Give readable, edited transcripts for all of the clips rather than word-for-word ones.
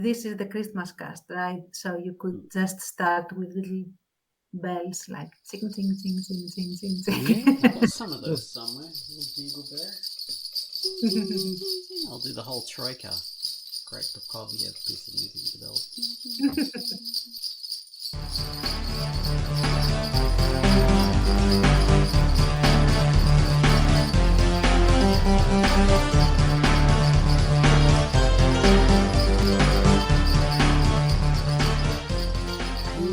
This is the Christmas cast, right? So you could just start with little bells like sing, sing, sing, sing, sing, sing, sing. Yeah, I've got some of those somewhere. Little jingle bell. I'll do the whole troika. Great Prokofiev piece of music with the bells.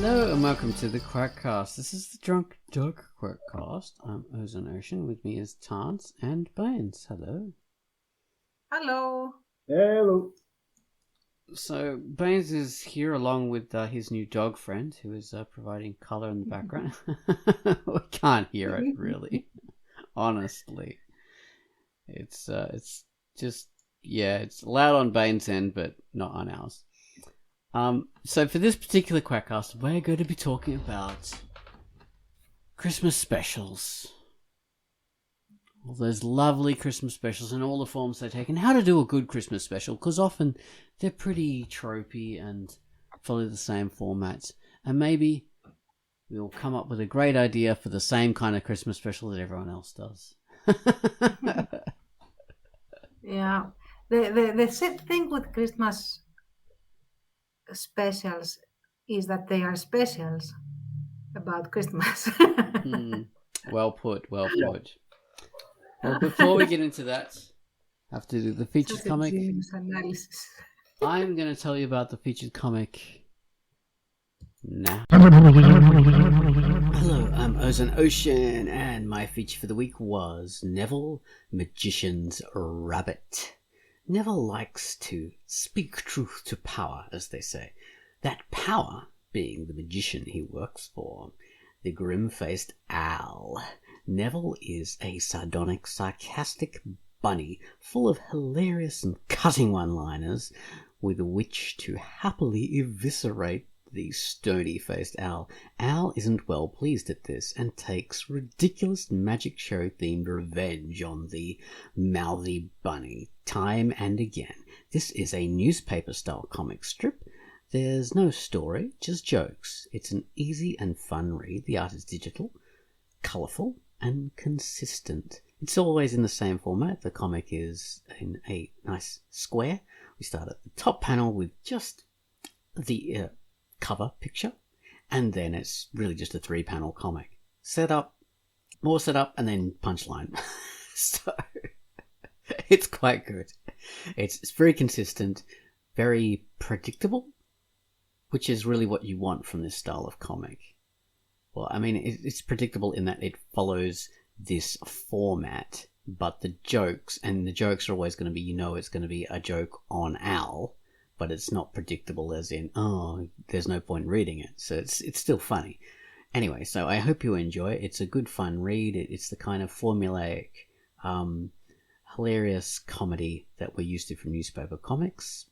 Hello and welcome to the Quackcast. This is the Drunkduck Quackcast. I'm Ozone Ocean. With me is Tance and Bones. Hello. Hello. Hello. So Bones is here along with his new dog friend, who is providing colour in the background. We can't hear it really, honestly. It's just it's loud on Bane's end, but not on ours. So for this particular Quackcast, we're going to be talking about Christmas specials. All those lovely Christmas specials and all the forms they take, and how to do a good Christmas special, because often they're pretty tropey and follow the same formats. And maybe we'll come up with a great idea for the same kind of Christmas special that everyone else does. Yeah. The thing with Christmas specials is that they are specials about Christmas. Well put, well put. Well, before we get into that, I have to do the featured comic. Analysis. I'm going to tell you about the featured comic now. Hello, I'm Ozone Ocean, and my feature for the week was Neville, Magician's Rabbit. Neville likes to speak truth to power, as they say. That power being the magician he works for, the grim-faced Al. Neville is a sardonic, sarcastic bunny full of hilarious and cutting one-liners with which to happily eviscerate the stony-faced Al. Al isn't well pleased at this and takes ridiculous magic show-themed revenge on the mouthy bunny time and again. This is a newspaper-style comic strip. There's no story, just jokes. It's an easy and fun read. The art is digital, colourful, and consistent. It's always in the same format. The comic is in a nice square. We start at the top panel with just the cover picture, and then it's really just a 3-panel comic. Setup, more setup, and then punchline. So it's quite good. It's very consistent, very predictable, which is really what you want from this style of comic. Well, I mean, it's predictable in that it follows this format, but the jokes are always going to be, it's going to be a joke on Al, but it's not predictable as in, there's no point reading it. So it's still funny. Anyway, so I hope you enjoy it. It's a good fun read. It's the kind of formulaic, hilarious comedy that we're used to from newspaper comics.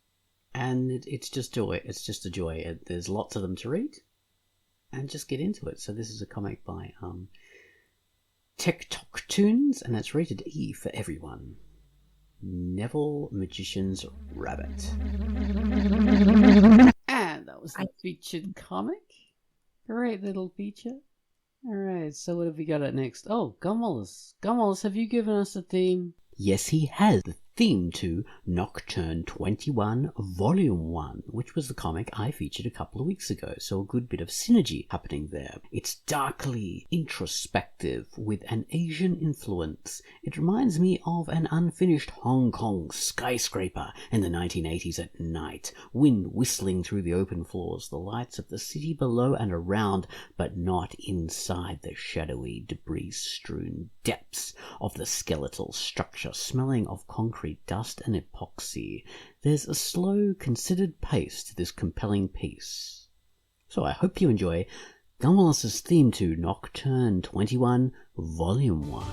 And it's just joy. It's just a joy. There's lots of them to read. And just get into it. So this is a comic by TikTok Tunes, and it's rated E for everyone. Neville, Magician's Rabbit. And that was the featured comic. Great little feature. Alright, so what have we got at next? Oh, Gumwallace. Gumwallace, have you given us a theme? Yes, he has. The theme to Nocturne 21 Volume 1, which was the comic I featured a couple of weeks ago, so a good bit of synergy happening there. It's darkly introspective with an Asian influence. It reminds me of an unfinished Hong Kong skyscraper in the 1980s at night, wind whistling through the open floors, the lights of the city below and around, but not inside the shadowy, debris-strewn depths of the skeletal structure, smelling of concrete dust and epoxy. There's a slow, considered pace to this compelling piece. So I hope you enjoy Gumwallace's theme to Nocturne 21 Volume 1.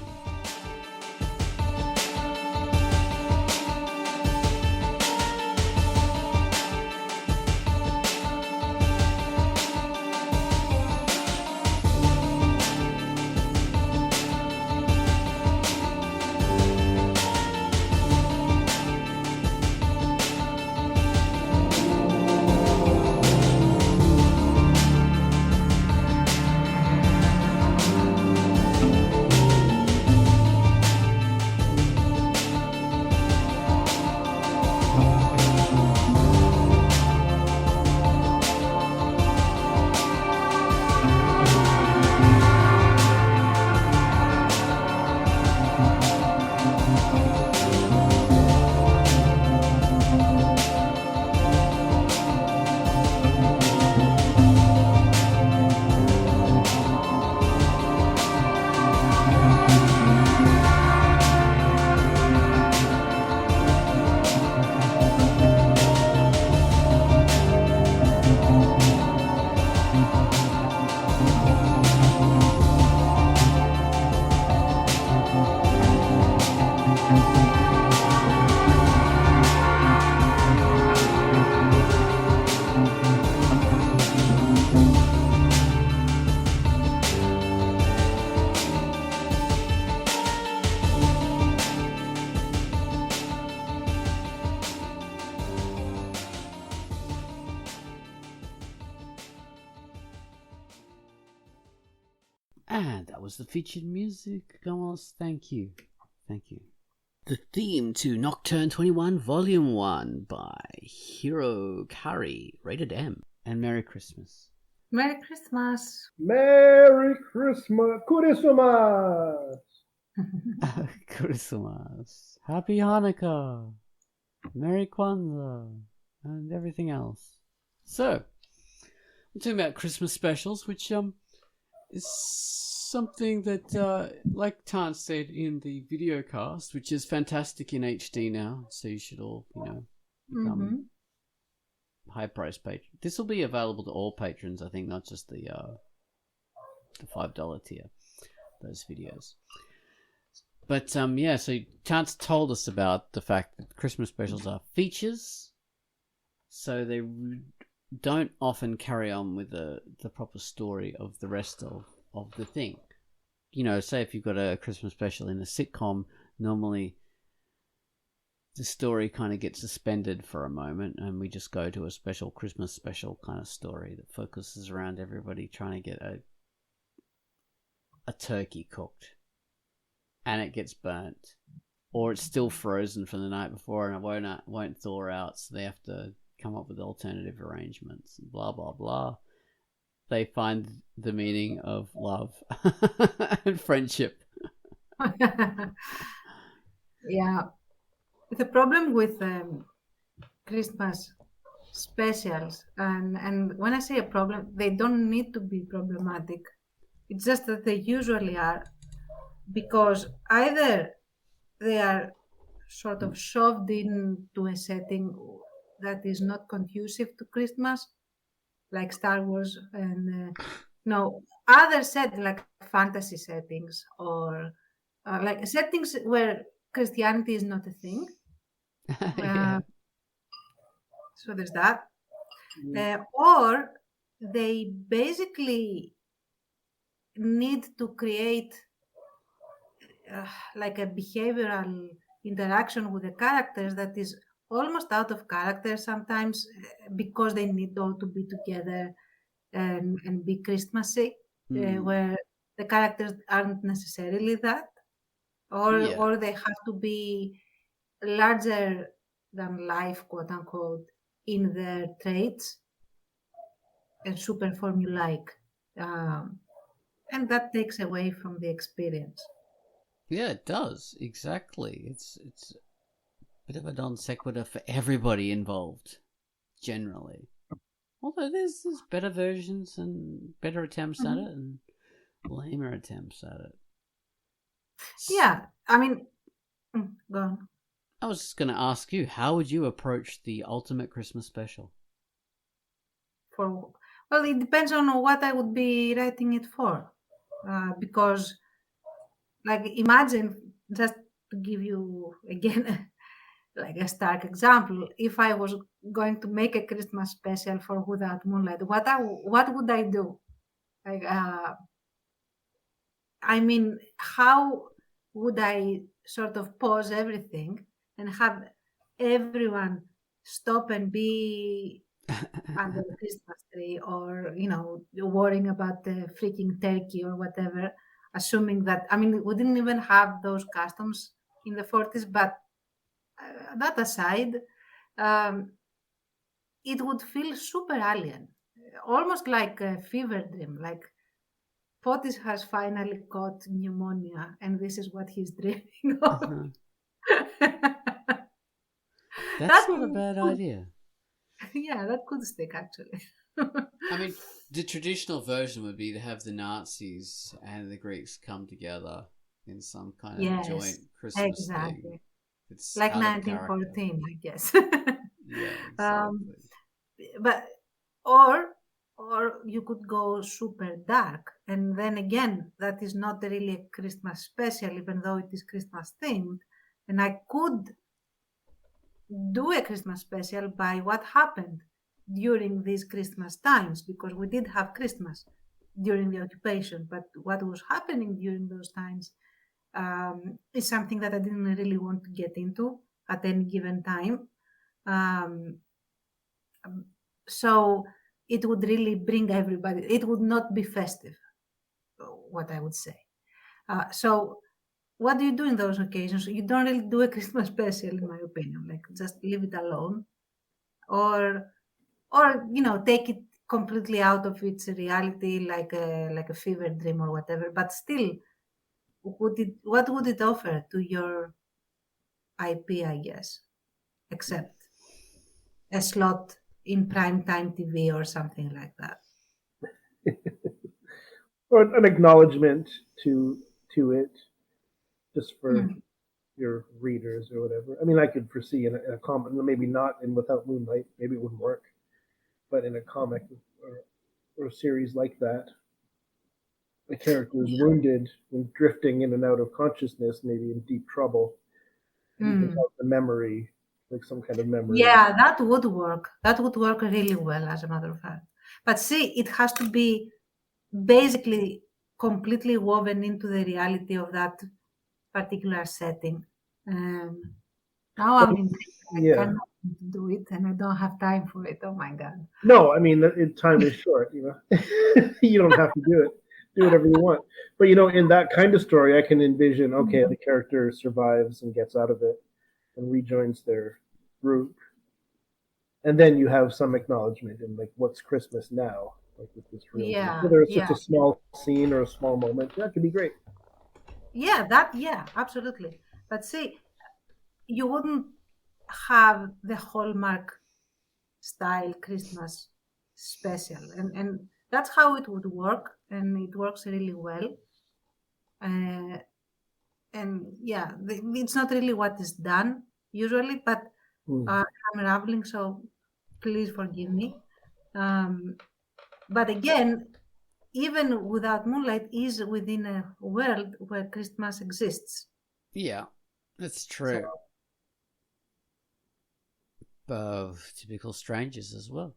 And that was the featured music. Gomos, thank you. Thank you. The theme to Nocturne 21 Volume 1 by Hiro Kari, rated M. And Merry Christmas. Merry Christmas. Merry Christmas. Kurisumas. Christmas. Happy Hanukkah. Merry Kwanzaa. And everything else. So, we're talking about Christmas specials, which is something that, like Tan said in the video cast, which is fantastic in HD now, so you should all, become high price patron. This will be available to all patrons, I think, not just the $5 tier, those videos. But so Chance told us about the fact that Christmas specials are features, so they don't often carry on with the proper story of the rest of the thing. Say if you've got a Christmas special in a sitcom, normally the story kind of gets suspended for a moment and we just go to a special Christmas special kind of story that focuses around everybody trying to get a turkey cooked and it gets burnt, or it's still frozen from the night before and it won't thaw out, so they have to come up with alternative arrangements, blah blah blah. They find the meaning of love and friendship. Yeah. The problem with Christmas specials, and when I say a problem, they don't need to be problematic. It's just that they usually are, because either they are sort of shoved into a setting that is not conducive to Christmas, like Star Wars, and other like fantasy settings, or like settings where Christianity is not a thing. Yeah. So there's that. Or they basically need to create like a behavioral interaction with the characters that is almost out of character sometimes, because they need all to be together and be Christmassy, where the characters aren't necessarily that, or they have to be larger than life, quote unquote, in their traits and super formulaic, and that takes away from the experience. Yeah, it does, exactly. It's a bit of a non sequitur for everybody involved, generally. Although there's better versions and better attempts at it, and lamer attempts at it. Yeah, I mean, go on. I was just going to ask you, how would you approach the ultimate Christmas special? Well, it depends on what I would be writing it for, because, like, imagine, just to give you again like a stark example, if I was going to make a Christmas special for Without Moonlight, what would I do? Like, I mean, how would I sort of pause everything and have everyone stop and be under the Christmas tree, or worrying about the freaking turkey or whatever, assuming that, I mean, we didn't even have those customs in the 40s, but that aside, it would feel super alien, almost like a fever dream, like Potis has finally caught pneumonia and this is what he's dreaming of. That's not a bad idea. Yeah, that could stick, actually. I mean, the traditional version would be to have the Nazis and the Greeks come together in some kind of joint Christmas thing. It's like 1914, I guess. Yeah, exactly. But or you could go super dark, and then again, that is not really a Christmas special, even though it is Christmas themed. And I could do a Christmas special by what happened during these Christmas times, because we did have Christmas during the occupation, but what was happening during those times is something that I didn't really want to get into at any given time. So it would really bring everybody. It would not be festive. what I would say. So what do you do in those occasions? You don't really do a Christmas special, in my opinion. Like just leave it alone, or take it completely out of its reality, like a fever dream or whatever. But still, what would it offer to your IP? I guess, except a slot in primetime TV or something like that. Or an acknowledgement to it, just for Mm. your readers or whatever. I mean, I could foresee in a comic, maybe not in Without Moonlight, maybe it wouldn't work, but in a comic or a series like that, the character is wounded and drifting in and out of consciousness, maybe in deep trouble, and you can Mm. have the memory, like some kind of memory. Yeah, that would work. That would work really well, as a matter of fact. But see, it has to be basically completely woven into the reality of that particular setting. Um, Now But I'm intrigued. I yeah, cannot do it, and I don't have time for it. Oh my god. no, I mean, time is short. You don't have to do it. Do whatever you want. But in that kind of story, I can envision. Okay, the character survives and gets out of it and rejoins their group, and then you have some acknowledgement in like, what's Christmas now? Like with this real, Yeah, whether it's just yeah, a small scene or a small moment, that could be great. yeah, absolutely. But see, you wouldn't have the Hallmark style Christmas special, and that's how it would work, and it works really well. Uh, and yeah, it's not really what is done usually, but Hmm. I'm rambling, so please forgive me. Um, but again, even without moonlight, is within a world where Christmas exists. Yeah, that's So, true. Typical strangers as well.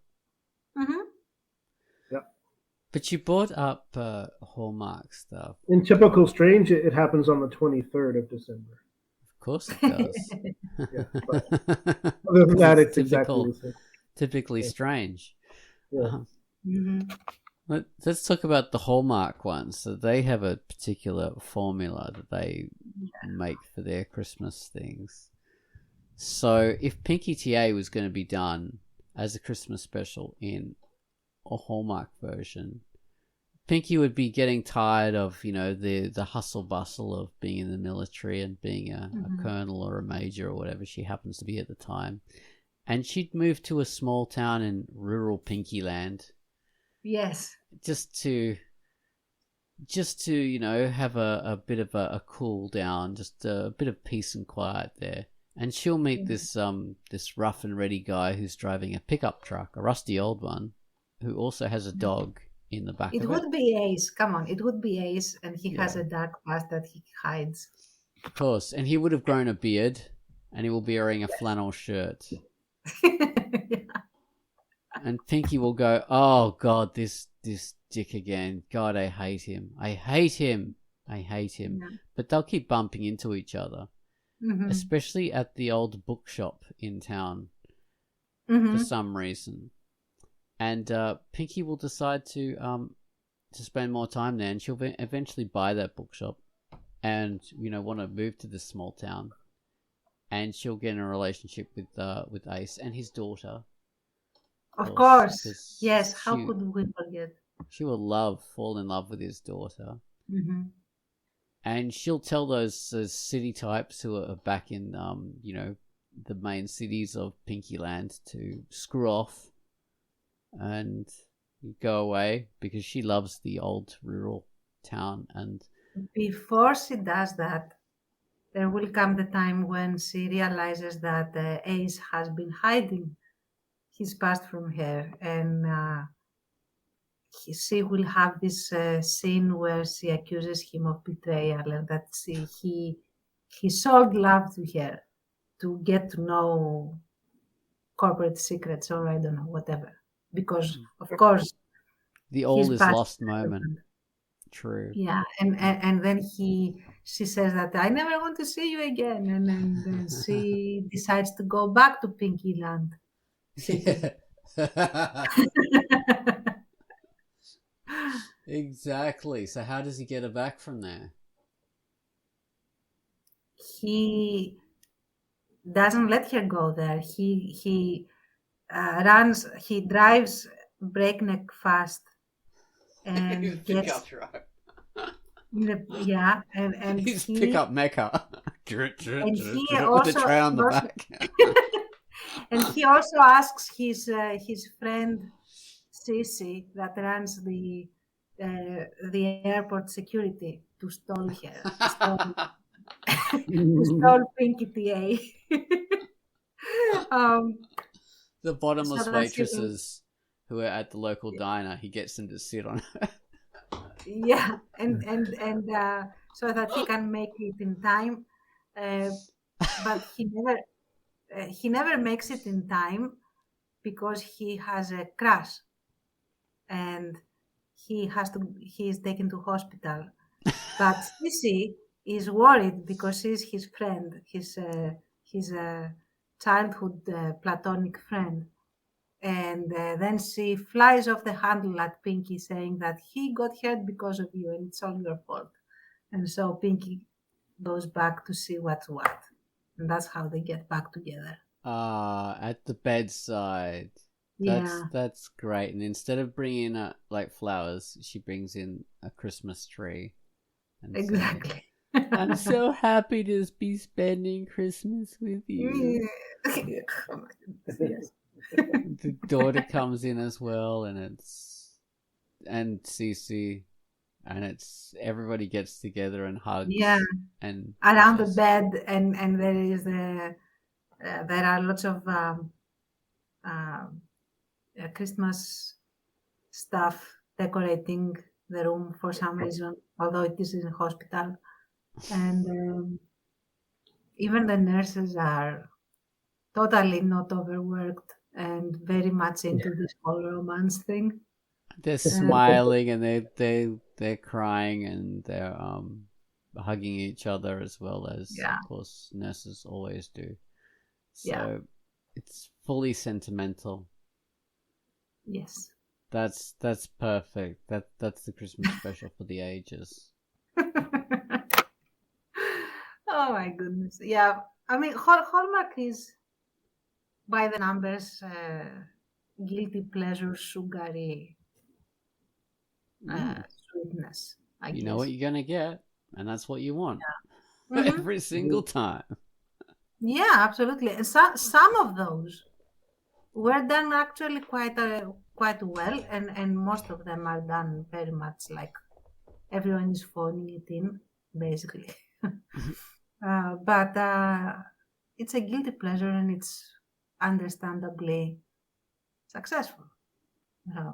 mhm. Yeah. But you brought up Hallmark stuff. In typical Strange, it happens on the 23rd of December. Of course it does. Yeah, but other than that, It's it's exactly the same. typically Yeah. strange. Yeah. Mhm. Let's talk about the Hallmark ones. So they have a particular formula that they make for their Christmas things. So if Pinky TA was going to be done as a Christmas special in a Hallmark version, Pinky would be getting tired of, the hustle bustle of being in the military and being a colonel or a major or whatever she happens to be at the time. And she'd move to a small town in rural Pinky Land Yes. just to have a bit of a cool down, just a bit of peace and quiet there. And she'll meet this rough and ready guy who's driving a pickup truck, a rusty old one, who also has a dog in the back It of it. would be Ace. Come on, it would be Ace, and he has Yeah. a dark past that he hides. Of course, and he would have grown a beard, and he will be wearing a flannel shirt. Yeah. And Pinky will go, "Oh God, this dick again. God, I hate him. I hate him. I hate him." Yeah. But they'll keep bumping into each other, Mhm. especially at the old bookshop in town for Mhm. some reason. And Pinky will decide to spend more time there, and she'll eventually buy that bookshop, and want to move to this small town, and she'll get in a relationship with Ace and his daughter. Of course. Because Yes. How could we forget? she will fall in love with his daughter, Mhm. and she'll tell those city types who are back in the main cities of Pinky Land to screw off and go away, because she loves the old rural town. And Before she does that, there will come the time when she realizes that Ace has been hiding his past from her, and she will have this scene where she accuses him of betrayal, and that he sold love to her to get to know corporate secrets, or I don't know, whatever. Because of course the his all is past lost moment. True. Yeah, and then she says that I never want to see you again, and then she decides to go back to Pinky Land City. Exactly. So how does he get her back from there? He doesn't let her go there. He he drives breakneck fast His and gets pickup truck. yeah, and His he pickup Mecca. and he With the also tray on he the also back. and he also asks his friend Sissy that runs the airport security to stall her to stall Pinky TA. um, The so bottomless that she waitresses who are at the local diner, he gets them to sit on her. yeah, and so that he can make it in time, uh, but he never makes it in time because he has a crash and he is taken to hospital. But Sissy is worried because she's his friend, his childhood platonic friend. And then she flies off the handle at Pinky, saying that he got hurt because of you and it's all your fault. And so Pinky goes back to see what's what. And that's how they get back together. At the bedside. Yeah, That's great. And instead of bringing like flowers, she brings in a Christmas tree and say, exactly. "I'm so happy to be spending Christmas with you." Oh my goodness, yes. The daughter comes in as well, and Cece, and it's everybody gets together and Yeah, hugs and around the just bed, and there are lots of um, Christmas stuff decorating the room for some reason, although it is in a hospital. And even the nurses are totally not overworked and very much into this whole romance thing. they're Uh, smiling and they're crying and they're hugging each other as well as yeah, of course nurses always do. yeah, So it's fully sentimental. yes. That's perfect. That's the Christmas special for the ages. Oh my goodness. Yeah, I mean, Hallmark is by the numbers, guilty pleasure, sugary Mm. sweetness, I You know what guess. you're gonna get, and that's what you want Hmm. every single time. Yeah, absolutely. And some of those were done actually quite well, and most of them are done very much like everyone is phoning it in, basically. But it's a guilty pleasure, and it's understandably successful. Uh,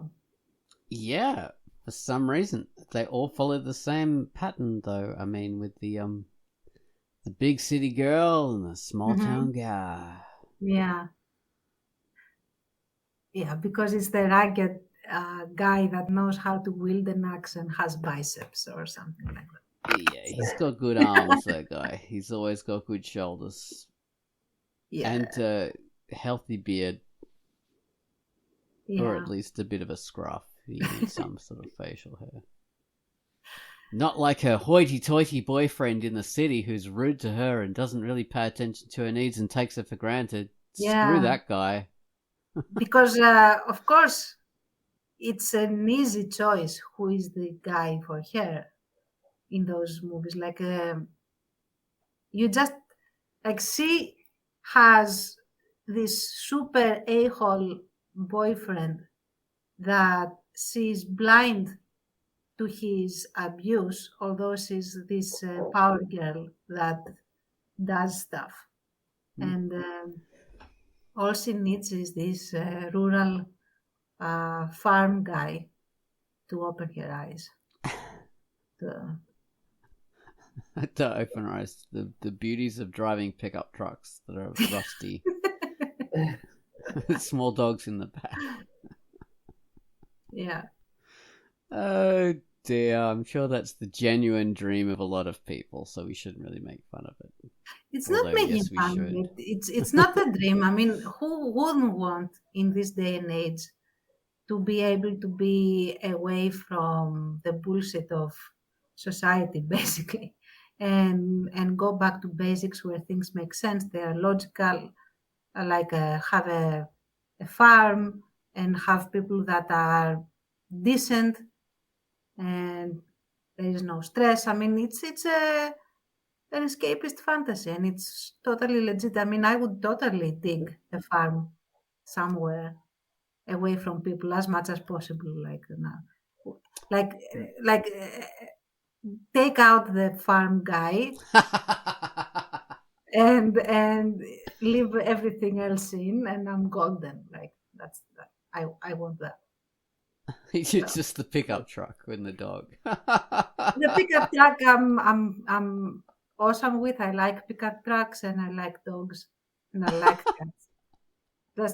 Yeah, for some reason they all follow the same pattern, though. I mean, with the big city girl and the small mhm. town guy. Yeah, yeah, because it's the ragged guy that knows how to wield an axe and has biceps or something like Yeah, he's that. got good arms. That guy. He's always got good shoulders Yeah, and a healthy beard, or yeah. at least a bit of a scruff. He needs some sort of facial hair. Not like her hoity-toity boyfriend in the city who's rude to her and doesn't really pay attention to her needs and takes her for granted. Screw Yeah, that guy. because of course it's an easy choice who is the guy for her in those movies. Like you just like she has this super a-hole boyfriend that she's blind to his abuse, although she's this power girl that does stuff. Hmm. And all she needs is this rural farm guy to open her eyes. To, To open eyes, the beauties of driving pickup trucks that are rusty, small dogs in the back. yeah. Oh dear, I'm sure that's the genuine dream of a lot of people, so we shouldn't really make fun of it. It's not Although, making yes, we fun of should. it. It's not a dream. I mean, who wouldn't want in this day and age to be able to be away from the bullshit of society, basically, and go back to basics where things make sense. They are logical, like have a farm and have people that are decent, and there is no stress. I mean, it's an escapist fantasy, and it's totally legit. I mean, I would totally dig a farm somewhere away from people as much as possible. Like, like, take out the farm guy and leave everything else in, and I'm golden. Like that's that. I want that. It's just the pickup truck with the dog. The pickup truck, I'm awesome with. I like pickup trucks and I like dogs and I like cats.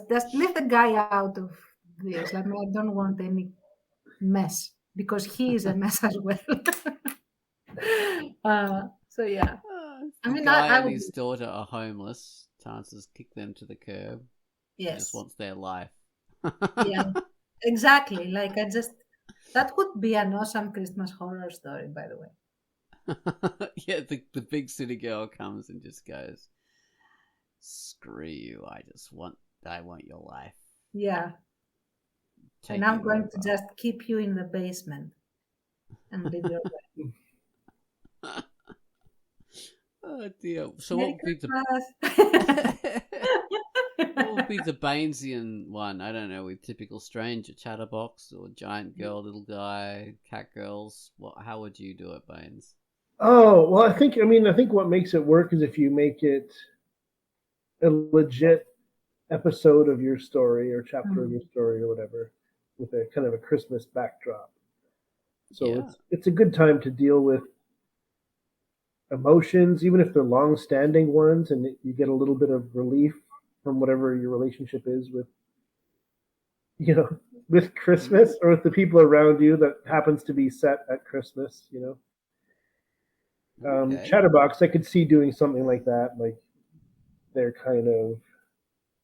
Just leave the guy out of this. I mean, I don't want any mess because he is a mess as well. So yeah, I The mean, guy I and would. his daughter are homeless. Chances kick them to the curb. He just Yes, wants their life. yeah, exactly. Like that would be an awesome Christmas horror story, by the way. Yeah, the big city girl comes and just goes, "Screw you! I want your life. Yeah, Take and I'm it going over." to just keep you in the basement and leave your way. Oh dear. So Merry what would be the Christmas. what would be the Bainesian one? I don't know, with typical stranger chatterbox or giant girl, little guy, cat girls. How would you do it, Baines? Oh, well, I think what makes it work is if you make it a legit episode of your story or chapter of your story or whatever with a kind of a Christmas backdrop. So Yeah. it's a good time to deal with emotions, even if they're long-standing ones, and you get a little bit of relief from whatever your relationship is with, you know, with Christmas or with the people around you that happens to be set at Christmas. Okay. Chatterbox, I could see doing something like that. Like they're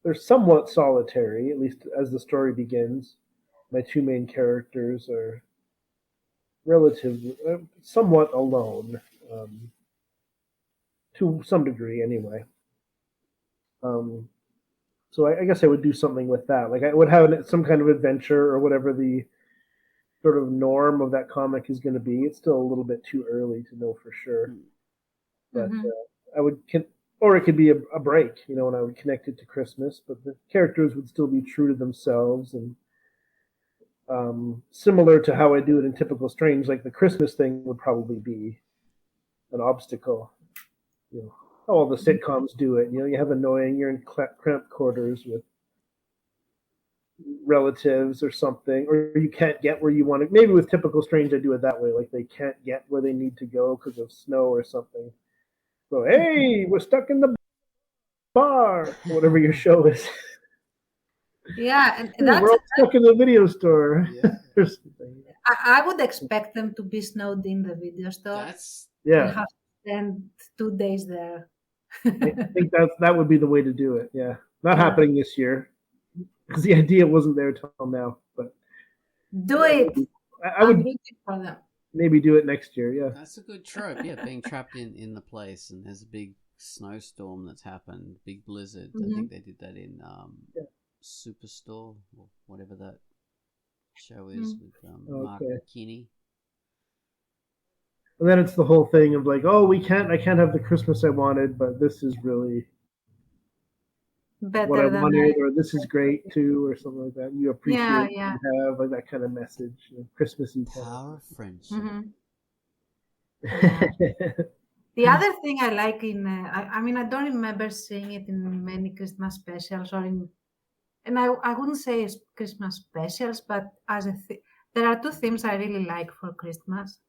they're somewhat solitary, at least as the story begins. My two main characters are relatively, somewhat alone, to some degree, anyway. Um, so I guess I would do something with that. Like I would have some kind of adventure or whatever the sort of norm of that comic is going to be. It's still a little bit too early to know for sure, but Mhm. I would, or it could be a break, and I would connect it to Christmas, but the characters would still be true to themselves and similar to how I do it in typical Strange. Like the Christmas thing would probably be an obstacle. How all the sitcoms do it. You have you're in cramped quarters with relatives or something, or you can't get where you want to. Maybe with typical Strange, I do it that way. Like they can't get where they need to go because of snow or something. So hey, we're stuck in the bar, whatever your show is. Yeah, and We're all stuck in the video store. Yeah. Or something. I would expect them to be snowed in the video store That's and Yeah, have to spend 2 days there. I think that would be the way to do it. Yeah, not Yeah. happening this year because the idea wasn't there till now. But Do yeah, it. I I'm would rooting for them. maybe do it next year. Yeah. that's a good trope. Yeah, being trapped in the place and there's a big snowstorm that's happened, big blizzard. I Mhm. think they did that in Superstore or whatever that show is Mm. with Mark Okay. McKinney. And then it's the whole thing of like, oh, I can't have the Christmas I wanted, but this is really what I Better than wanted, or this is great too, or something like that. You appreciate yeah, what yeah. you have, like that kind of message, Christmassy kind Power of friendship. Mhm. of. Yeah. The other thing I like I mean, I don't remember seeing it in many Christmas specials and I wouldn't say it's Christmas specials, but there are two themes I really like for Christmas.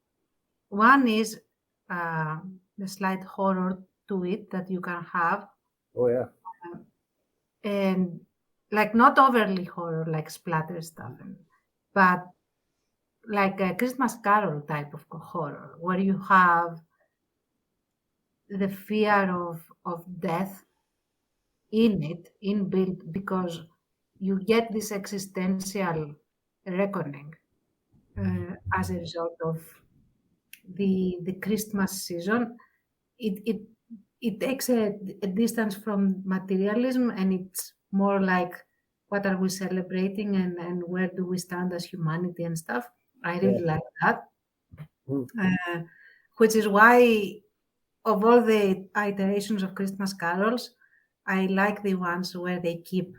One is the slight horror to it that you can have, Oh yeah. and like not overly horror, like splatter stuff, but like a Christmas Carol type of horror, where you have the fear of death in it, inbuilt, because you get this existential reckoning as a result of the Christmas season. It takes a distance from materialism, and it's more like what are we celebrating, and where do we stand as humanity and stuff. I really like that, which is why of all the iterations of Christmas carols, I like the ones where they keep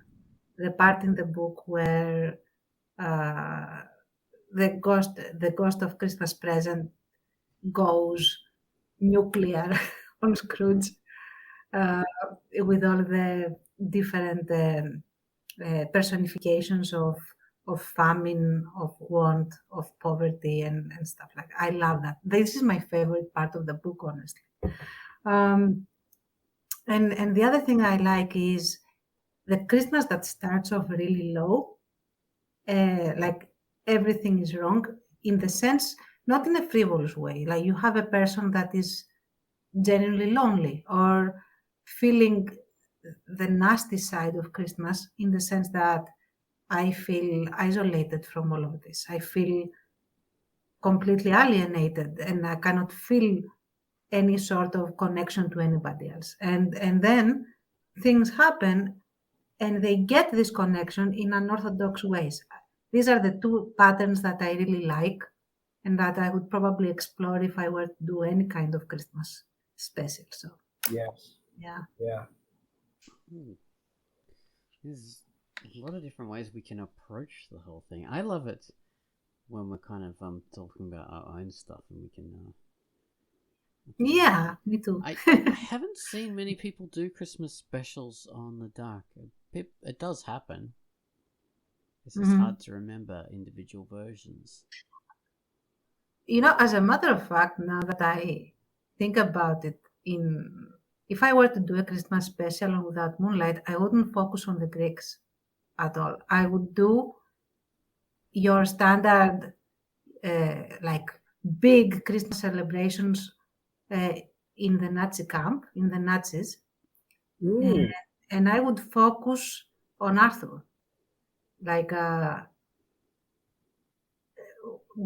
the part in the book where uh, the ghost of Christmas present goes nuclear on Scrooge with all the different personifications of famine, of want, of poverty, and stuff like that. I love that. This is my favorite part of the book, honestly. And the other thing I like is the Christmas that starts off really low, like everything is wrong, in the sense, not in a frivolous way. Like you have a person that is genuinely lonely or feeling the nasty side of Christmas, in the sense that I feel isolated from all of this. I feel completely alienated, and I cannot feel any sort of connection to anybody else. And then things happen, and they get this connection in unorthodox ways. These are the two patterns that I really like, and that I would probably explore if I were to do any kind of Christmas special. So Yes. yeah. Yeah. There's a lot of different ways we can approach the whole thing. I love it when we're kind of talking about our own stuff, and we can. Yeah, me too. I haven't seen many people do Christmas specials on the Dark. It does happen. It's just hard to remember individual versions. You know, as a matter of fact, now that I think about it, if I were to do a Christmas special on Without Moonlight, I wouldn't focus on the Greeks at all. I would do your standard, like big Christmas celebrations in the Nazi camp, in the Nazis, and I would focus on Arthur, like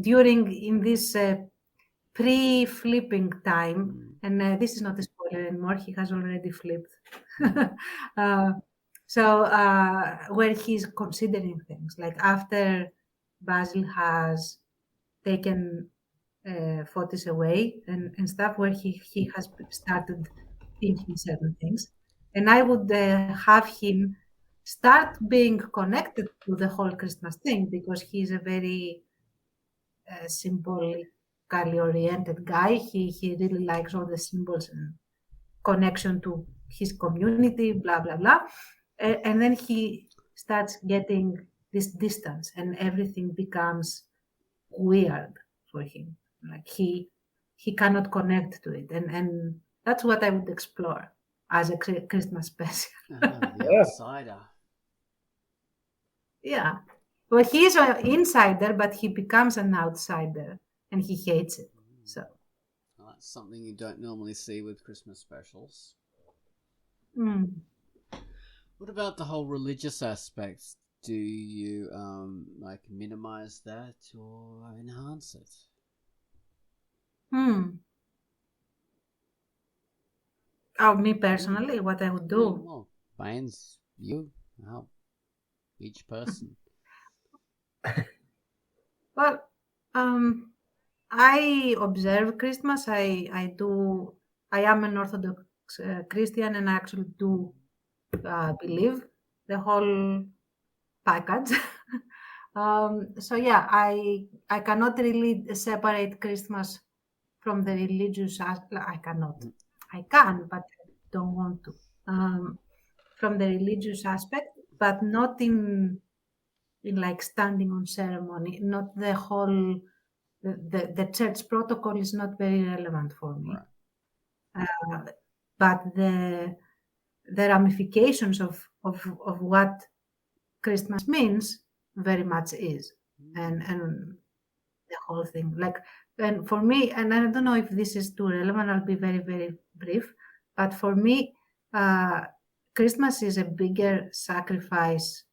during in this pre-flipping time, and this is not a spoiler anymore. He has already flipped. Where he's considering things, like after Basil has taken Fotis away and stuff, where he has started thinking certain things. And I would have him start being connected to the whole Christmas thing, because he's a very symbolically oriented guy. He really likes all the symbols and connection to his community, blah, blah, blah. And then he starts getting this distance, and everything becomes weird for him. Like he cannot connect to it. And that's what I would explore as a Christmas special. The outsider. Yeah. Well, he's an insider, but he becomes an outsider, and he hates it. So that's something you don't normally see with Christmas specials. What about the whole religious aspects? Do you like minimize that or enhance it? Oh, me personally, what I would do? Well, Baines, you, each person. Well, I observe Christmas. I am an Orthodox Christian, and I actually do believe the whole package. So yeah, I cannot really separate Christmas from the religious aspect. I cannot. I can, but I don't want to. From the religious aspect, but not in like standing on ceremony. Not the whole. The church protocol is not very relevant for me. Right. But the ramifications of what Christmas means very much is, and the whole thing. Like, and for me, and I don't know if this is too relevant. I'll be very, very brief. But for me, Christmas is a bigger sacrifice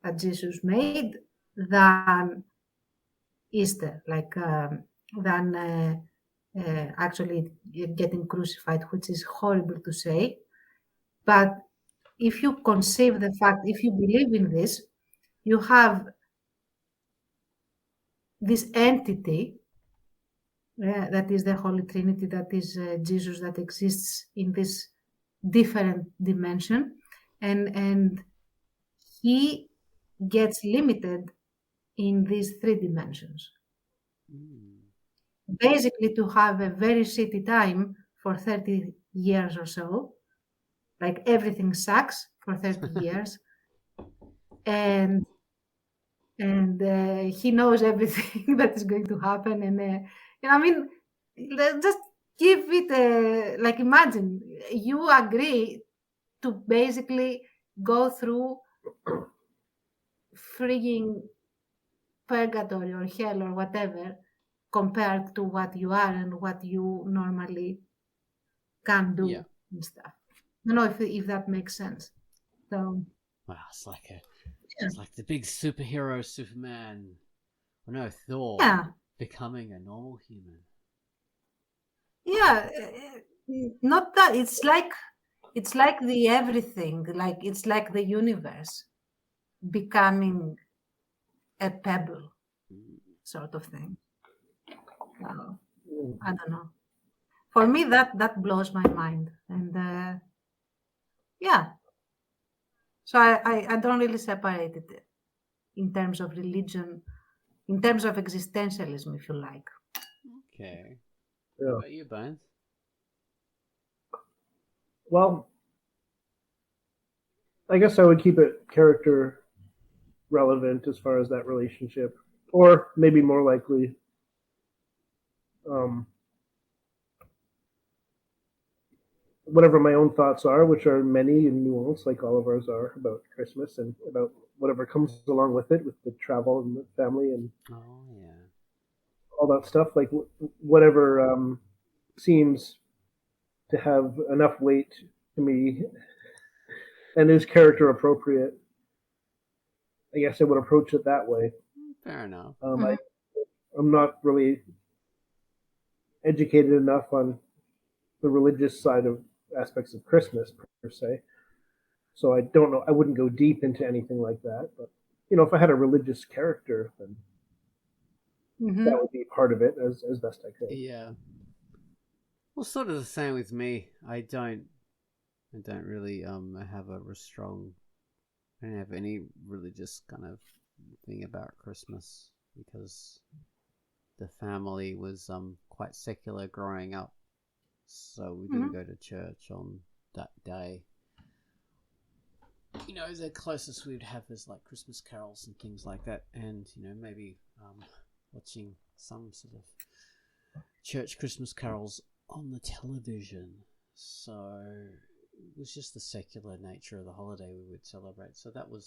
that Jesus made than Easter, like than actually getting crucified, which is horrible to say. But if you conceive the fact, if you believe in this, you have this entity that is the Holy Trinity, that is Jesus, that exists in this different dimension, and he gets limited in these three dimensions. Basically, to have a very shitty time for 30 years or so, like everything sucks for 30 years, and he knows everything that is going to happen, and I mean, just give it like, imagine you agree to basically go through freaking purgatory or hell or whatever, compared to what you are and what you normally can do. Yeah. And stuff. I don't know if that makes sense. So Wow, it's like the big superhero Superman. Oh no, Thor yeah, becoming a normal human. yeah, not that it's like the everything, like it's like the universe becoming a pebble, sort of thing. I don't know. For me, that blows my mind, and yeah. So I don't really separate it in terms of religion, in terms of existentialism, if you like. Okay. Yeah. What about you, Bones? Well, I guess I would keep it character relevant as far as that relationship, or maybe more likely, um, whatever my own thoughts are, which are many and nuanced, like all of ours are, about Christmas and about whatever comes along with it, with the travel and the family and Oh yeah. all that stuff. Like whatever seems to have enough weight to me and is character appropriate. I guess I would approach it that way. Fair enough. I'm not really educated enough on the religious side of aspects of Christmas per se, so I don't know. I wouldn't go deep into anything like that. But if I had a religious character, then that would be part of it as best I could. Yeah. Well, sort of the same with me. I don't really have a strong. I don't have any religious kind of thing about Christmas because the family was quite secular growing up, so we didn't go to church on that day. The closest we'd have is like Christmas carols and things like that, and maybe watching some sort of church Christmas carols on the television. So it was just the secular nature of the holiday we would celebrate. So that would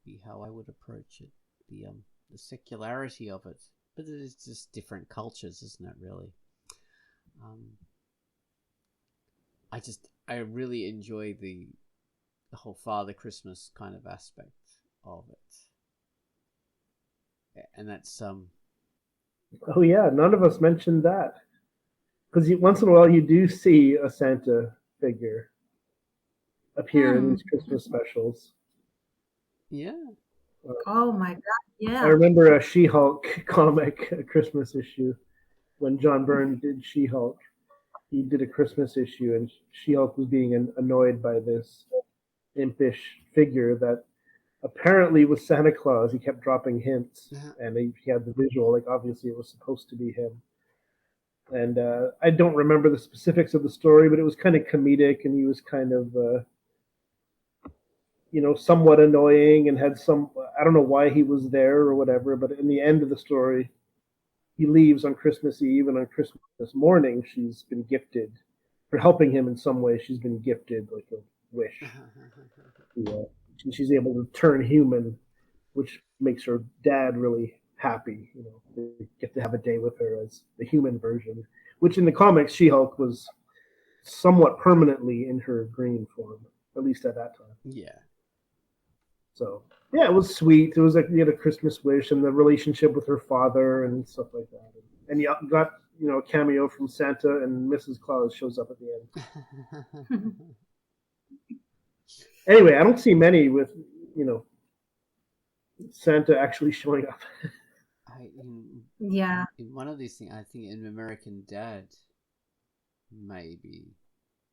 be how I would approach it. The secularity of it, but it is just different cultures, isn't it? Really. I really enjoy the whole Father Christmas kind of aspect of it, and that's Oh yeah, none of us mentioned that because once in a while you do see a Santa figure appear in these Christmas specials. Yeah. Oh my God! Yeah. I remember a She-Hulk comic, a Christmas issue, when John Byrne did She-Hulk. He did a Christmas issue, and She-Hulk was being annoyed by this impish figure that apparently was Santa Claus. He kept dropping hints, and he had the visual, like obviously it was supposed to be him. And I don't remember the specifics of the story, but it was kind of comedic, and he was kind of, somewhat annoying, and had I don't know why he was there or whatever, but in the end of the story, he leaves on Christmas Eve, and on Christmas morning, she's been gifted, for helping him in some way, she's been gifted like a wish. She's able to turn human, which makes her dad really happy. They get to have a day with her as the human version, which in the comics, She-Hulk was somewhat permanently in her green form, at least at that time. Yeah. So Yeah, it was sweet. It was like, you had a Christmas wish and the relationship with her father and stuff like that. And you got, a cameo from Santa, and Mrs. Claus shows up at the end. Anyway, I don't see many with, you know, Santa actually showing up. Yeah. In one of these things, I think in American Dad, maybe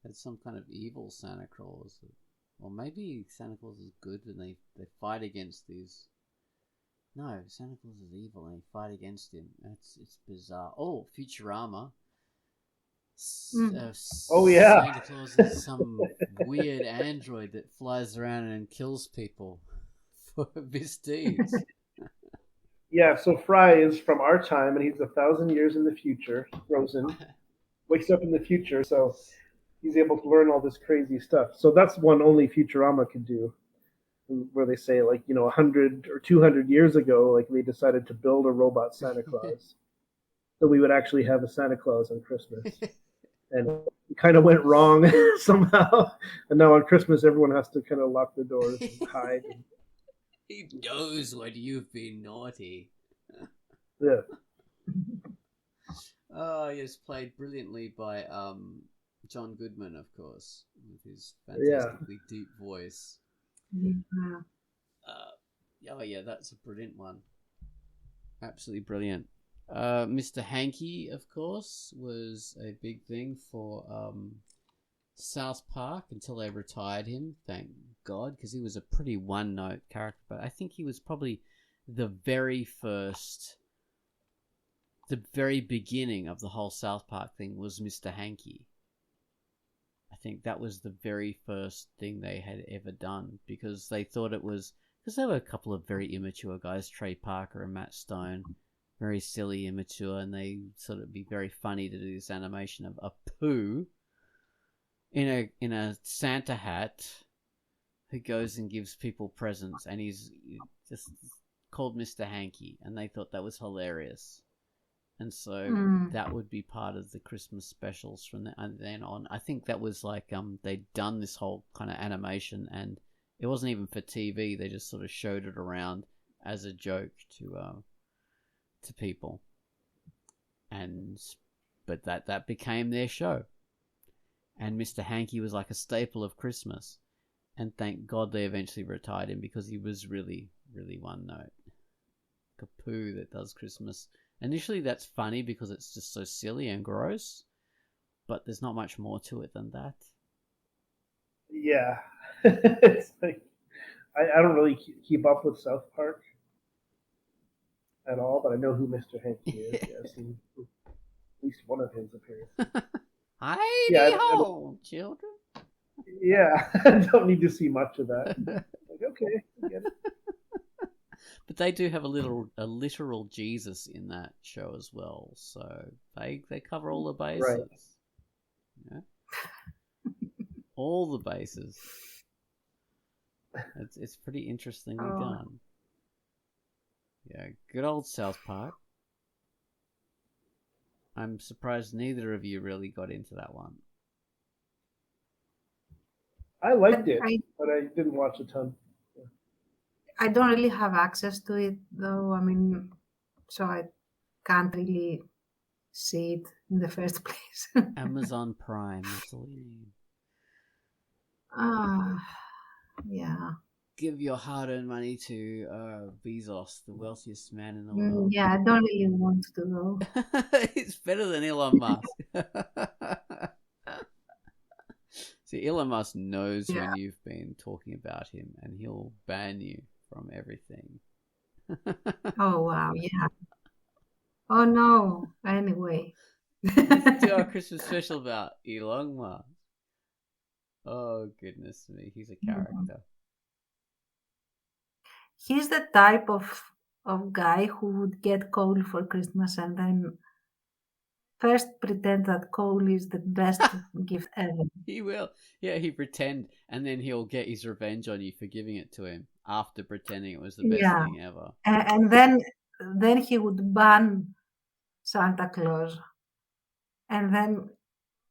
that's some kind of evil Santa Claus, or maybe Santa Claus is good and they fight against these. No, Santa Claus is evil and they fight against him. It's bizarre. Oh, Futurama. Oh yeah. Santa Claus is some weird android that flies around and kills people for misdeeds. Yeah, so Fry is from our time, and he's 1,000 years in the future. Frozen wakes up in the future, so he's able to learn all this crazy stuff. So that's one only Futurama could do, where they say, like, 100 or 200 years ago, like, they decided to build a robot Santa Claus, so we would actually have a Santa Claus on Christmas. And it kind of went wrong somehow, and now on Christmas everyone has to kind of lock their doors and hide. He knows when you've been naughty. Yeah. Oh, yes, played brilliantly by John Goodman, of course, with his fantastically deep voice. Yeah. Oh yeah, that's a brilliant one. Absolutely brilliant. Mr. Hankey, of course, was a big thing for South Park until they retired him, thank God, because he was a pretty one-note character. But I think he was probably the very beginning of the whole South Park thing was Mr. Hankey. I think that was the very first thing they had ever done, because they thought it was, because there were a couple of very immature guys, Trey Parker and Matt Stone, very silly, immature, and they sort of be very funny to do this animation of a poo in a Santa hat who goes and gives people presents, and he's just called Mr. Hankey, and they thought that was hilarious. And so that would be part of the Christmas specials from then on. I think that was like they'd done this whole kind of animation, and it wasn't even for TV. They just sort of showed it around as a joke to people, but that became their show. And Mr. Hankey was like a staple of Christmas, and thank God they eventually retired him, because he was really, really one note. Kapoo that does Christmas. Initially, that's funny because it's just so silly and gross, but there's not much more to it than that. Yeah. It's like, I don't really keep up with South Park at all, but I know who Mr. Hankey is. Yeah, I've seen at least one of his appearances. Hi-de-ho, children. Yeah, I don't need to see much of that. Like, okay, I get it. But they do have a literal Jesus in that show as well, so they cover all the bases. Right. Yeah? All the bases. It's pretty interestingly done. Yeah, good old South Park. I'm surprised neither of you really got into that one. I liked it, but I didn't watch a ton. I don't really have access to it, though. I mean, so I can't really see it in the first place. Amazon Prime, that's all you need. Yeah. Give your hard-earned money to Bezos, the wealthiest man in the world. Yeah, I don't really want to though. It's better than Elon Musk. See, Elon Musk knows when you've been talking about him, and he'll ban you from everything. Oh, wow, yeah. Oh, no. Anyway. Let's do our Christmas special about Elon Musk. Oh, goodness me. He's a character. He's the type of guy who would get coal for Christmas and then first pretend that coal is the best gift ever. He will. Yeah, he pretend, and then he'll get his revenge on you for giving it to him after pretending it was the best thing ever. And then he would ban Santa Claus. And then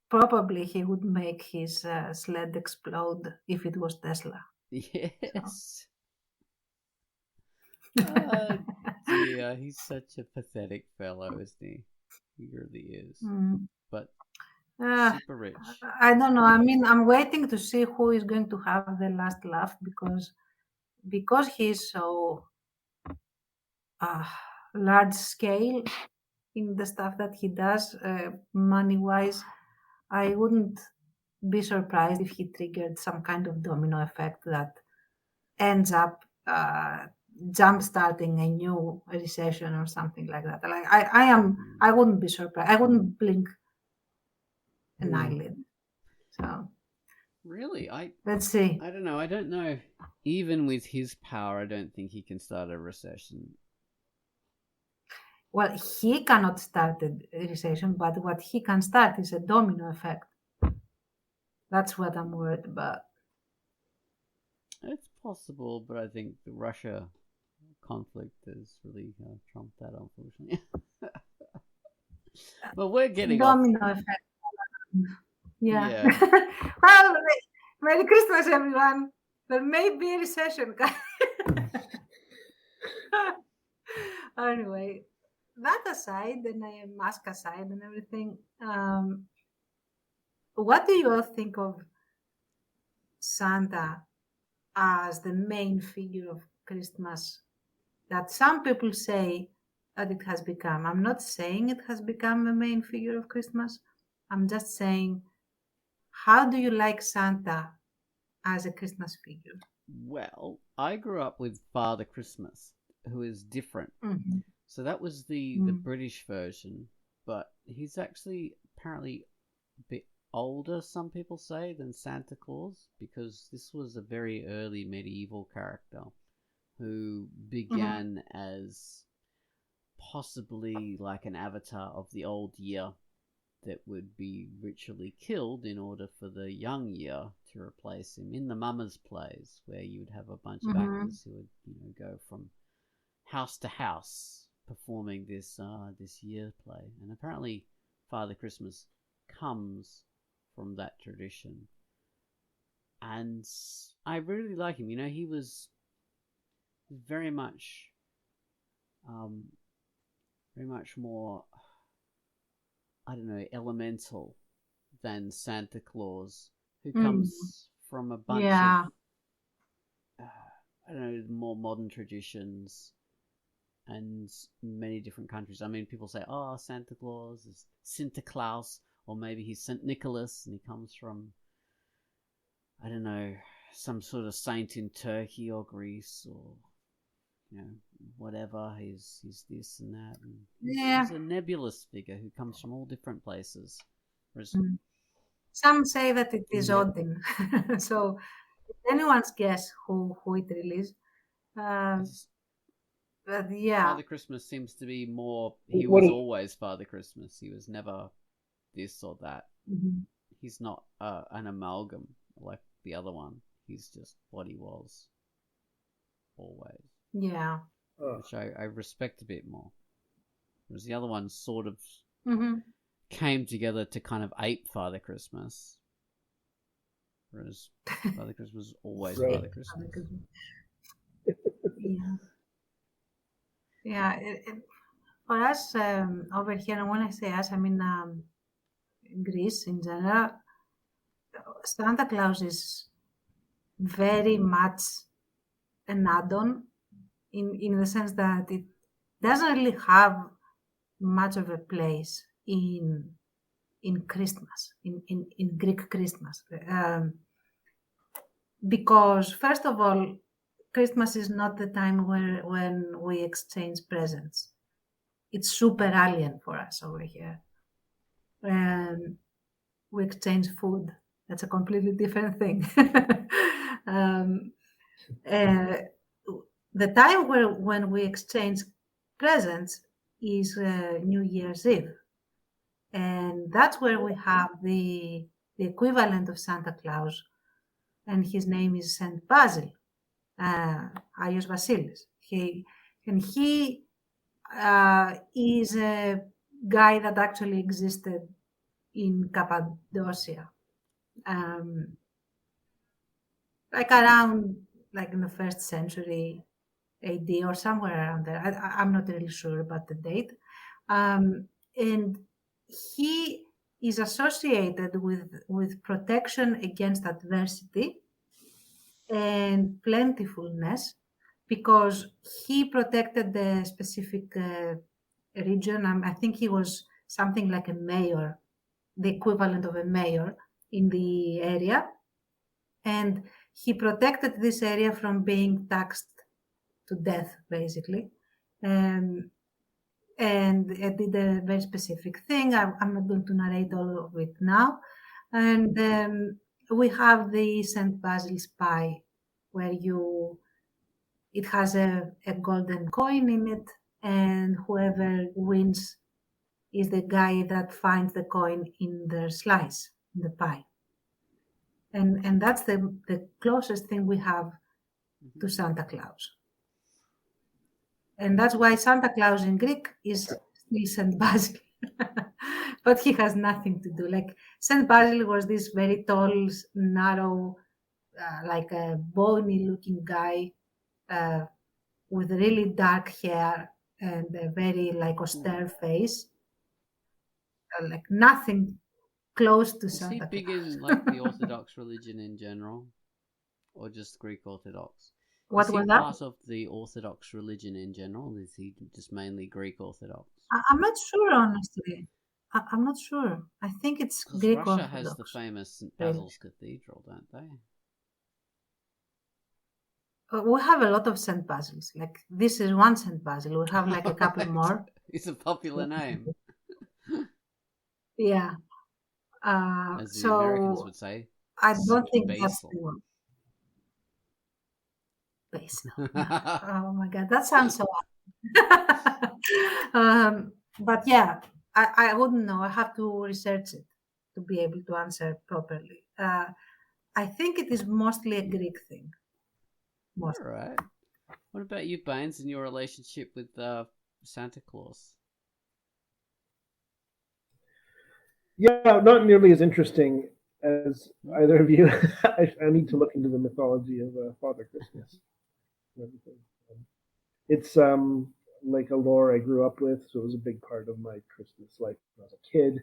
probably he would make his sled explode if it was Tesla. Yes. Dear, he's such a pathetic fellow, isn't he? He really is. Mm. But Uh, super rich. I don't know. I mean, I'm waiting to see who is going to have the last laugh because he's so uh, large scale in the stuff that he does, money wise. I wouldn't be surprised if he triggered some kind of domino effect that ends up jump starting a new recession or something like that. Like I wouldn't be surprised. I wouldn't blink an eyelid. So Really? let's see. I don't know. I don't know. Even with his power, I don't think he can start a recession. Well, he cannot start a recession, but what he can start is a domino effect. That's what I'm worried about. It's possible, but I think the Russia conflict has really trumped that, unfortunately. But we're getting off. Domino effect. Yeah. Yeah. Well, Merry Christmas, everyone. There may be a recession. Anyway, that aside, and I mask aside and everything, what do you all think of Santa as the main figure of Christmas that some people say that it has become? I'm not saying it has become the main figure of Christmas. I'm just saying, how do you like Santa as a Christmas figure? Well, I grew up with Father Christmas, who is different. Mm-hmm. So that was the British version, but he's actually apparently a bit older, some people say, than Santa Claus, because this was a very early medieval character who began as possibly like an avatar of the old year that would be ritually killed in order for the young year to replace him in the mummers plays, where you would have a bunch of actors who would go from house to house performing this year play. And apparently Father Christmas comes from that tradition, and I really like him. He was very much more, I don't know, elemental than Santa Claus, who comes from a bunch Yeah. of I don't know, more modern traditions and many different countries. I mean, people say, "Oh, Santa Claus is Sinterklaas," or maybe he's Saint Nicholas, and he comes from, I don't know, some sort of saint in Turkey or Greece or whatever. He's this and that, and he's a nebulous figure who comes from all different places. Whereas, some say that it is Odin, so it's anyone's guess who it really is. But yeah, Father Christmas seems to be more. He was always Father Christmas. He was never this or that. He's not an amalgam like the other one. He's just what he was always. Yeah. Which I respect a bit more. Whereas the other one sort of came together to kind of ape Father Christmas. Whereas Father Christmas was always Father Christmas. Yeah. Yeah. For us over here, and when I say us, I mean Greece in general, Santa Claus is very much an add-on in the sense that it doesn't really have much of a place in Christmas, in Greek Christmas. Because first of all, Christmas is not the time when we exchange presents. It's super alien for us over here. We exchange food. That's a completely different thing. The time when we exchange presents is New Year's Eve. And that's where we have the equivalent of Santa Claus, and his name is Saint Basil, Aios Vasilis. He is a guy that actually existed in Cappadocia, like around like in the 1st century AD or somewhere around there. I'm not really sure about the date. And he is associated with protection against adversity and plentifulness because he protected the specific region. I think he was something like a mayor, the equivalent of a mayor in the area. And he protected this area from being taxed to death, basically. And it did a very specific thing. I'm not going to narrate all of it now. And we have the St. Basil's pie, where it has a golden coin in it, and whoever wins is the guy that finds the coin in their slice, in the pie. And that's the closest thing we have to Santa Claus. And that's why Santa Claus in Greek is still St. Basil. But he has nothing to do. Like St. Basil was this very tall, narrow, like a bony looking guy with really dark hair and a very like austere face. Like nothing close to Is he Santa big Claus. in like the Orthodox religion in general, or just Greek Orthodox? What Is he was that? part of the Orthodox religion in general? Is he just mainly Greek Orthodox? I'm not sure, honestly. I'm not sure. I think it's Because Greek Russia Orthodox. has the famous St. Basil's Cathedral, don't they? We have a lot of St. Basils. Like this is one St. Basil. We have like a couple more. It's a popular name, Yeah. as the Americans So would say. I don't think that's Basil. the one. Basil. Oh my God, that sounds so. But yeah, I wouldn't know. I have to research it to be able to answer properly. I think it is mostly a Greek thing. All right. What about you, Baines, and your relationship with Santa Claus? Yeah, not nearly as interesting as either of you. I need to look into the mythology of Father Christmas and everything. It's like a lore I grew up with, so it was a big part of my Christmas life when I was a kid.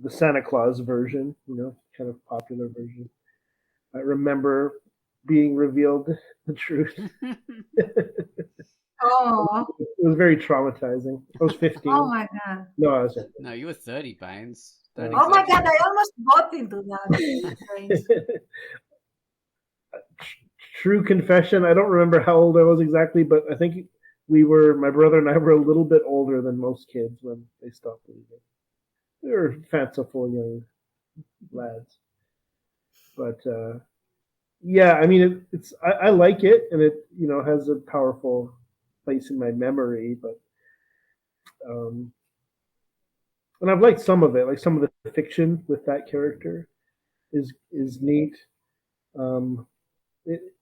The Santa Claus version, kind of popular version. I remember being revealed the truth. Oh. It was very traumatizing. I was 15. Oh my God. No, I was. No, you were 30, Baines. Oh my God, I almost bought into that. True confession, I don't remember how old I was exactly, but I think my brother and I were a little bit older than most kids when they stopped believing. We were fanciful young lads. But yeah, I mean, I like it, and it has a powerful place in my memory. But and I've liked some of it, like some of the fiction with that character is neat.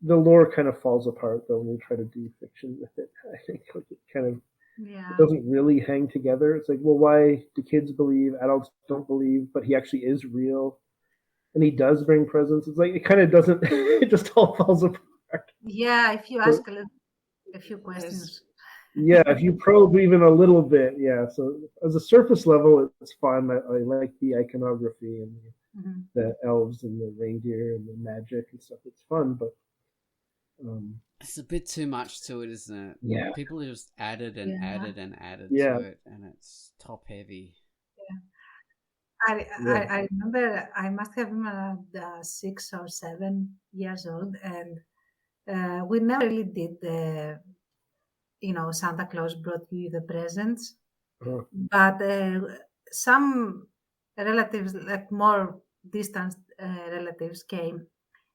The lore kind of falls apart though when you try to do fiction with it. I think it kind of it doesn't really hang together. It's like, well, why do kids believe, adults don't believe, but he actually is real, and he does bring presents? It's like it kind of doesn't. It just all falls apart. Yeah, if you ask a few questions. Yeah, if you probe even a little bit, yeah. So as a surface level, it's fun. I like the iconography and the elves and the reindeer and the magic and stuff. It's fun, but it's a bit too much to it, isn't it? Yeah. People just added and added and added Yeah. to it, and it's top heavy. I remember I must have been around 6 or 7 years old, and we never really did the, Santa Claus brought you the presents. But some relatives, like more distant relatives, came,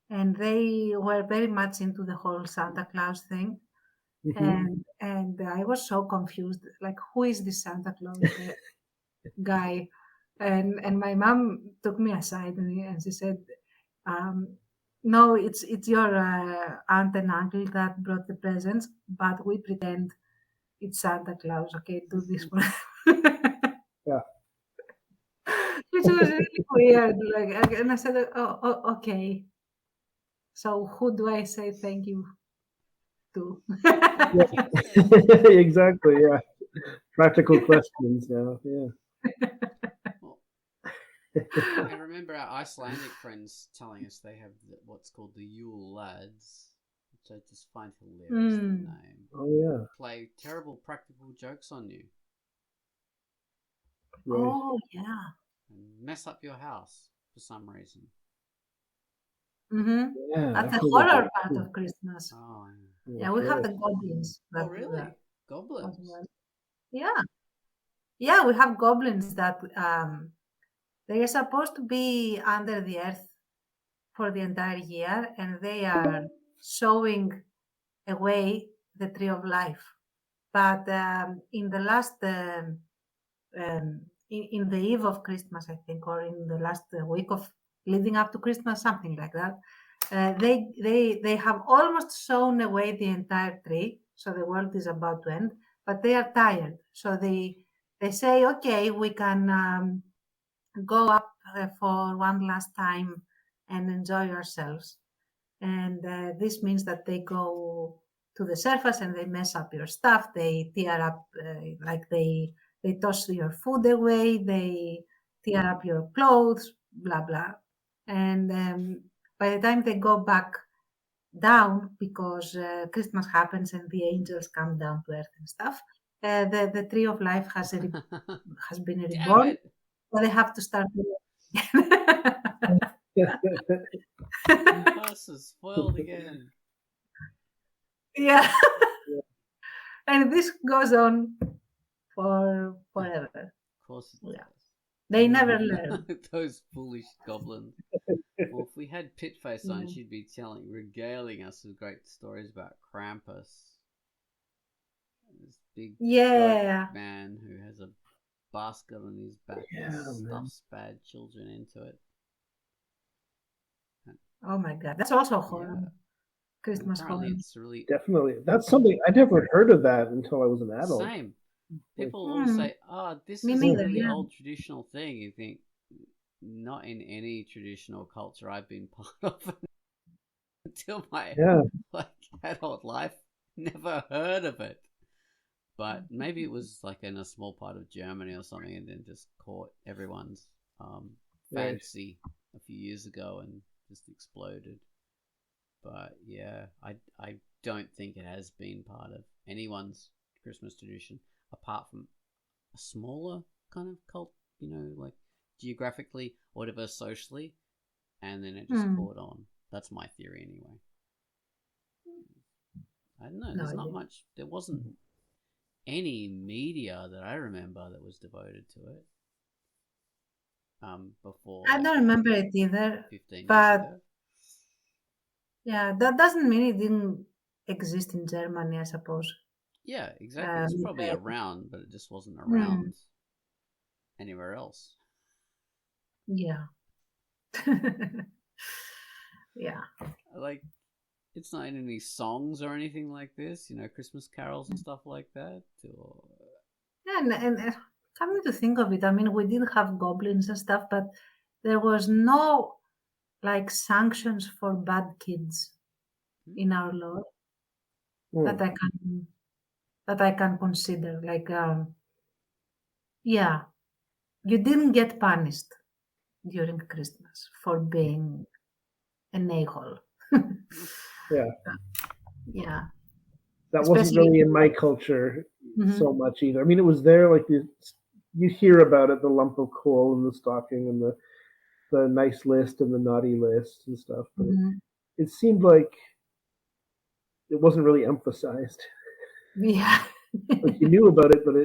and they were very much into the whole Santa Claus thing. And I was so confused, like, who is this Santa Claus guy? And my mom took me aside and she said, no, it's your aunt and uncle that brought the presents, but we pretend it's Santa Claus. Okay, do this for Yeah. Which was really weird. And I said, oh, okay. So who do I say thank you too. Exactly. Yeah. Practical questions now. Yeah. Well, I remember our Icelandic friends telling us they have what's called the Yule Lads, which I just find hilarious. The Mm. name. Oh yeah. Play terrible practical jokes on you Right. Oh, yeah. and mess up your house for some reason. Mm-hmm. Yeah. That's I've the heard of horror that part too. of Christmas. Oh, Yeah, we have Okay. the goblins oh, that do that really? as Goblins? well. Yeah. Yeah, we have goblins that they are supposed to be under the earth for the entire year, and they are showing away the tree of life. But in the last, in the eve of Christmas, I think, or in the last week of leading up to Christmas, something like that, they have almost shown away the entire tree, so the world is about to end. But they are tired, so they say, okay, we can go up for one last time and enjoy ourselves. And this means that they go to the surface and they mess up your stuff. They tear up, like they toss your food away. They tear up your clothes, blah blah. And by the time they go back down, because Christmas happens and the angels come down to earth and stuff, the tree of life has been Damn reborn. it! So they have to start. My house is spoiled again. Yeah. And this goes on for forever. Of course it Yeah. does. They never learn. Those foolish goblins. Well, if we had Pitface on, Yeah. she'd be regaling us with great stories about Krampus. This big Yeah. goat man who has a basket on his back Yeah, and man. stuffs bad children into it. Oh my God. That's also horror. Yeah. And Christmas apparently horror. it's really Definitely. That's something I never heard of that until I was an adult. same. People Hmm. always say, "Oh, this Me is a neither, really yeah. old traditional thing." You think, not in any traditional culture I've been part of until my Yeah. like adult life. Never heard of it. But maybe it was like in a small part of Germany or something, and then just caught everyone's Right. fancy a few years ago and just exploded. But yeah, I don't think it has been part of anyone's Christmas tradition apart from a smaller kind of cult, like geographically or whatever, socially, and then it just Hmm. caught on. That's my theory anyway. I don't know. No There's not idea. much. There wasn't any media that I remember that was devoted to it. Before I like don't remember it either. 15 years But ago. yeah, that doesn't mean it didn't exist in Germany, I suppose. Yeah, exactly. It's probably Okay. around, but it just wasn't Hmm. around anywhere else. Yeah. Yeah. Like, it's not in any songs or anything like this, Christmas carols and stuff like that. Or And coming to think of it, I mean, we did have goblins and stuff, but there was no like sanctions for bad kids in our law Hmm. that I can consider. Like, yeah, you didn't get punished during Christmas for being an a-hole. Yeah. Yeah, That wasn't especially. really in my culture Mhm. so much either. I mean, it was there, like you hear about it, the lump of coal and the stocking and the nice list and the naughty list and stuff, but Mhm. it seemed like it wasn't really emphasized. Yeah. Like you knew about it, but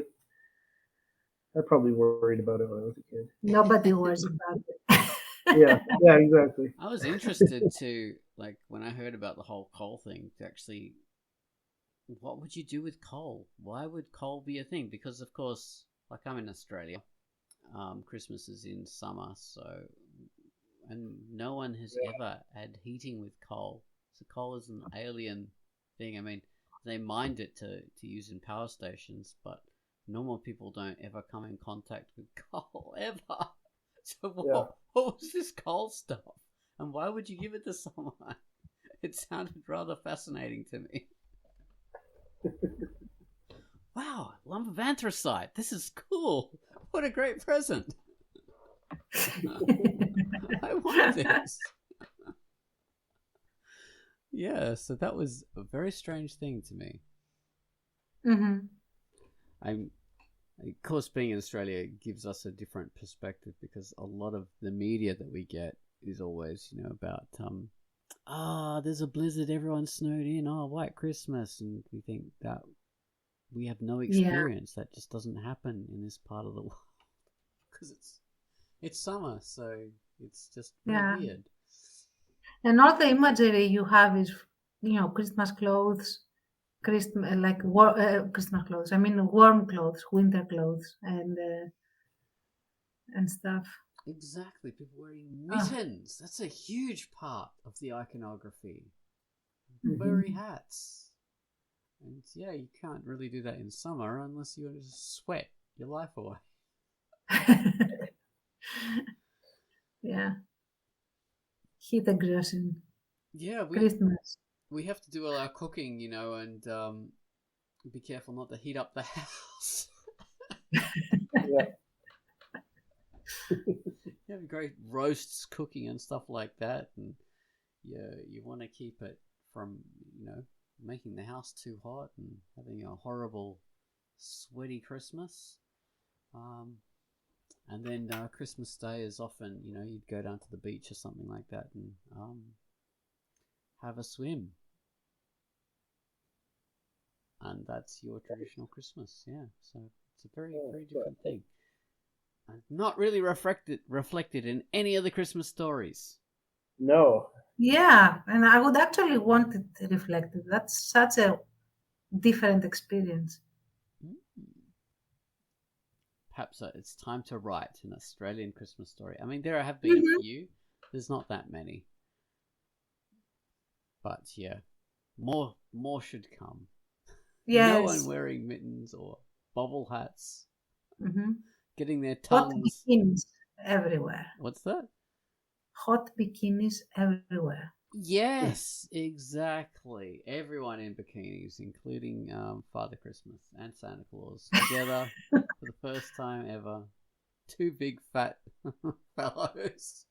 I probably worried about it when I was a kid. Nobody worries about it. Yeah, yeah, exactly. I was interested to, like, when I heard about the whole coal thing, to actually, what would you do with coal? Why would coal be a thing? Because, of course, like I'm in Australia, Christmas is in summer, and no one has ever had heating with coal. So coal is an alien thing. I mean, they mined it to use in power stations, but normal people don't ever come in contact with coal ever. So Yeah. what was this coal stuff? And why would you give it to someone? It sounded rather fascinating to me. Wow, lump of anthracite. This is cool. What a great present. I want this. Yeah, so that was a very strange thing to me. Mm-hmm. Of course, being in Australia gives us a different perspective because a lot of the media that we get is always, about there's a blizzard, everyone's snowed in, White Christmas, and we think that we have no experience. That just doesn't happen in this part of the world because it's summer, so it's just really weird. And all the imagery you have is, Christmas clothes, Christmas clothes. I mean, warm clothes, winter clothes, and stuff. Exactly, people wearing mittens. That's a huge part of the iconography. Furry hats. And yeah, you can't really do that in summer unless you just sweat your life away. Yeah. Heat exhaustion. Yeah, Christmas. We have to do all our cooking, and be careful not to heat up the house. Yeah. You have great roasts cooking and stuff like that, and you want to keep it from making the house too hot and having a horrible sweaty Christmas. And then Christmas Day is often you'd go down to the beach or something like that and have a swim, and that's your traditional Christmas. Yeah, so it's a very very different thing. Not really reflected in any of the Christmas stories. No. Yeah, and I would actually want it reflected. That's such a different experience. Perhaps it's time to write an Australian Christmas story. I mean, there have been a few. There's not that many. But yeah, more should come. Yes. No one wearing mittens or bobble hats. Mm-hmm. Getting their Hot tongues. bikinis everywhere. What's that? Hot bikinis everywhere. Yes, exactly. Everyone in bikinis, including Father Christmas and Santa Claus, together for the first time ever. Two big fat fellows.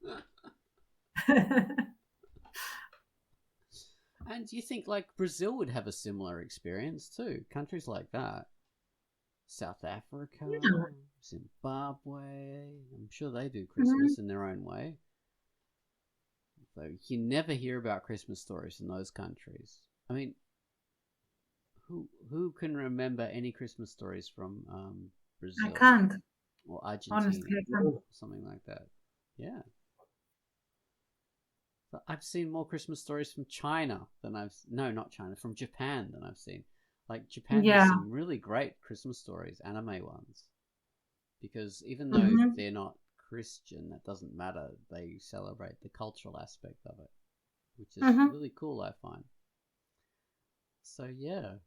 And you think Brazil would have a similar experience too? Countries like that. South Africa, Zimbabwe. I'm sure they do Christmas in their own way. So you never hear about Christmas stories in those countries. I mean, who can remember any Christmas stories from Brazil? I can't. Or Argentina. Honestly, I can't. Something like that. Yeah. But I've seen more Christmas stories from China than from Japan than I've seen. Japan has some really great Christmas stories, anime ones. Because even though they're not Christian, that doesn't matter. They celebrate the cultural aspect of it, which is really cool, I find. So yeah,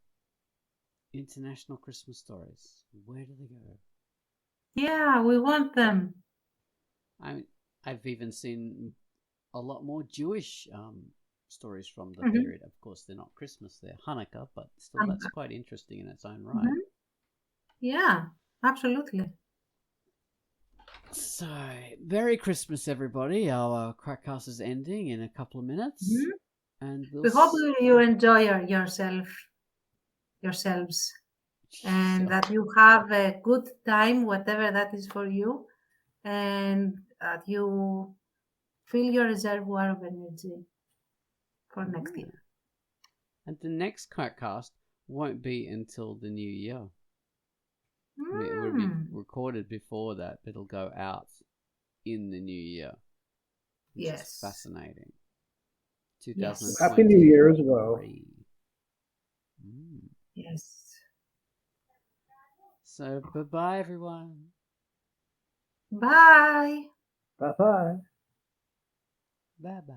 international Christmas stories. Where do they go? Yeah, we want them. I've even seen a lot more Jewish stories from the period. Of course, they're not Christmas; they're Hanukkah, but still, that's quite interesting in its own right. Yeah, absolutely. So, Merry Christmas, everybody. Our Crackcast is ending in a couple of minutes. And we hope you enjoy yourselves, and that you have a good time, whatever that is for you, and that you fill your reservoir of energy for next year. And the next Crackcast won't be until the new year. It will be recorded before that, but it'll go out in the new year. Which is fascinating. 2020. Happy New Year as well. Yes. So, bye-bye, everyone. Bye. Bye-bye. Bye-bye.